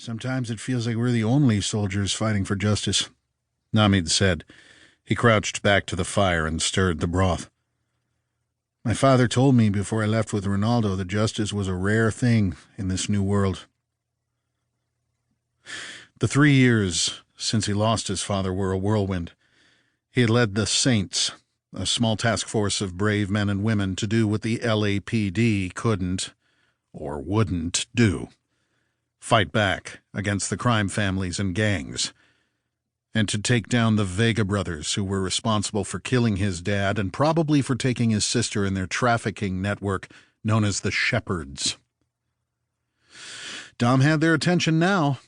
Sometimes it feels like we're the only soldiers fighting for justice, Namid said. He crouched back to the fire and stirred the broth. My father told me before I left with Ronaldo that justice was a rare thing in this new world. The 3 years since he lost his father were a whirlwind. He had led the Saints, a small task force of brave men and women, to do what the LAPD couldn't or wouldn't do: fight back against the crime families and gangs, and to take down the Vega brothers who were responsible for killing his dad and probably for taking his sister in their trafficking network known as the Shepherds. Dom had their attention now.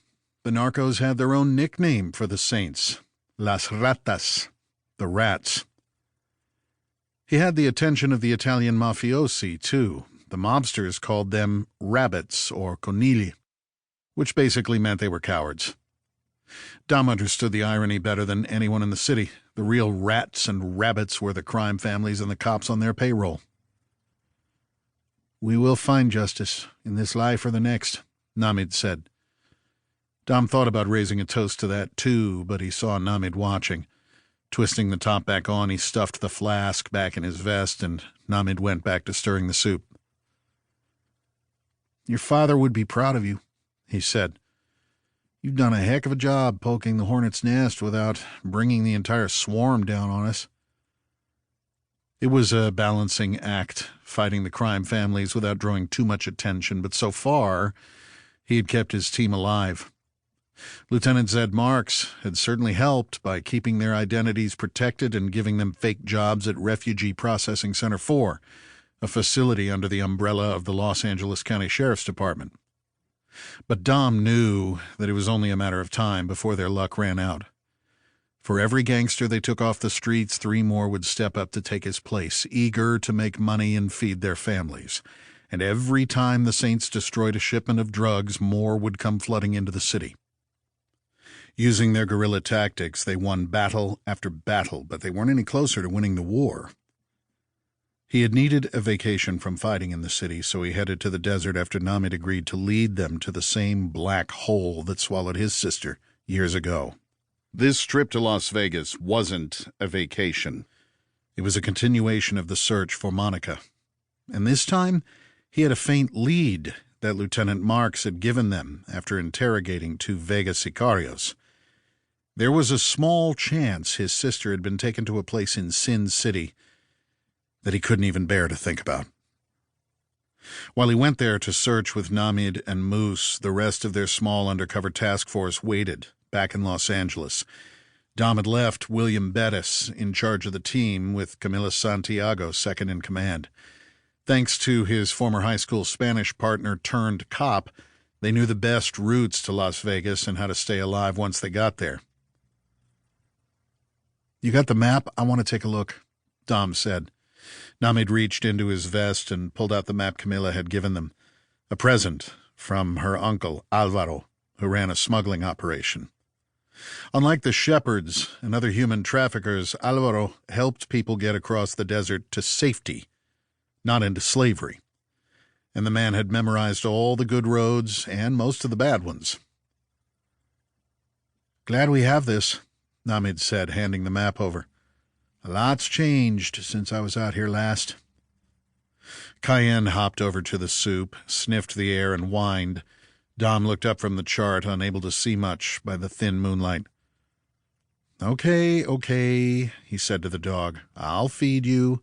The narcos had their own nickname for the Saints: Las Ratas, the Rats. He had the attention of the Italian mafiosi, too. The mobsters called them rabbits or conigli, which basically meant they were cowards. Dom understood the irony better than anyone in the city. The real rats and rabbits were the crime families and the cops on their payroll. We will find justice, in this life or the next, Namid said. Dom thought about raising a toast to that, too, but he saw Namid watching. Twisting the top back on, he stuffed the flask back in his vest, and Namid went back to stirring the soup. Your father would be proud of you, he said. You've done a heck of a job poking the hornet's nest without bringing the entire swarm down on us. It was a balancing act, fighting the crime families without drawing too much attention, but so far he had kept his team alive. Lieutenant Zed Marks had certainly helped by keeping their identities protected and giving them fake jobs at Refugee Processing Center 4, a facility under the umbrella of the Los Angeles County Sheriff's Department. But Dom knew that it was only a matter of time before their luck ran out. For every gangster they took off the streets, 3 more would step up to take his place, eager to make money and feed their families. And every time the Saints destroyed a shipment of drugs, more would come flooding into the city. Using their guerrilla tactics, they won battle after battle, but they weren't any closer to winning the war. He had needed a vacation from fighting in the city, so he headed to the desert after Namid agreed to lead them to the same black hole that swallowed his sister years ago. This trip to Las Vegas wasn't a vacation. It was a continuation of the search for Monica. And this time, he had a faint lead that Lieutenant Marks had given them after interrogating 2 Vega sicarios. There was a small chance his sister had been taken to a place in Sin City that he couldn't even bear to think about. While he went there to search with Namid and Moose, the rest of their small undercover task force waited back in Los Angeles. Dom had left William Bettis in charge of the team, with Camila Santiago second in command. Thanks to his former high school Spanish partner turned cop, they knew the best routes to Las Vegas and how to stay alive once they got there. You got the map? I want to take a look, Dom said. Namid reached into his vest and pulled out the map Camila had given them, a present from her uncle, Alvaro, who ran a smuggling operation. Unlike the Shepherds and other human traffickers, Alvaro helped people get across the desert to safety, not into slavery. And the man had memorized all the good roads and most of the bad ones. Glad we have this, Namid said, handing the map over. A lot's changed since I was out here last. Cayenne hopped over to the soup, sniffed the air, and whined. Dom looked up from the chart, unable to see much by the thin moonlight. Okay, he said to the dog. I'll feed you.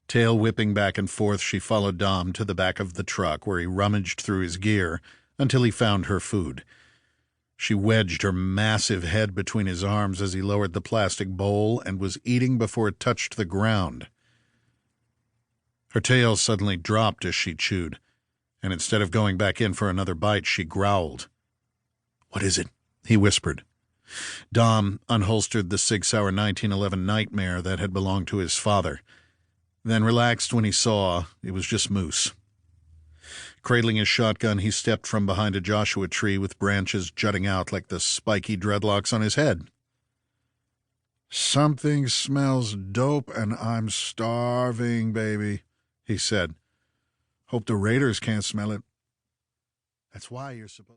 Tail whipping back and forth, she followed Dom to the back of the truck, where he rummaged through his gear until he found her food. She wedged her massive head between his arms as he lowered the plastic bowl and was eating before it touched the ground. Her tail suddenly dropped as she chewed, and instead of going back in for another bite, she growled. What is it? He whispered. Dom unholstered the Sig Sauer 1911 Nightmare that had belonged to his father, then relaxed when he saw it was just Moose. Cradling his shotgun, he stepped from behind a Joshua tree with branches jutting out like the spiky dreadlocks on his head. Something smells dope and I'm starving, baby, he said. Hope the raiders can't smell it. That's why you're supposed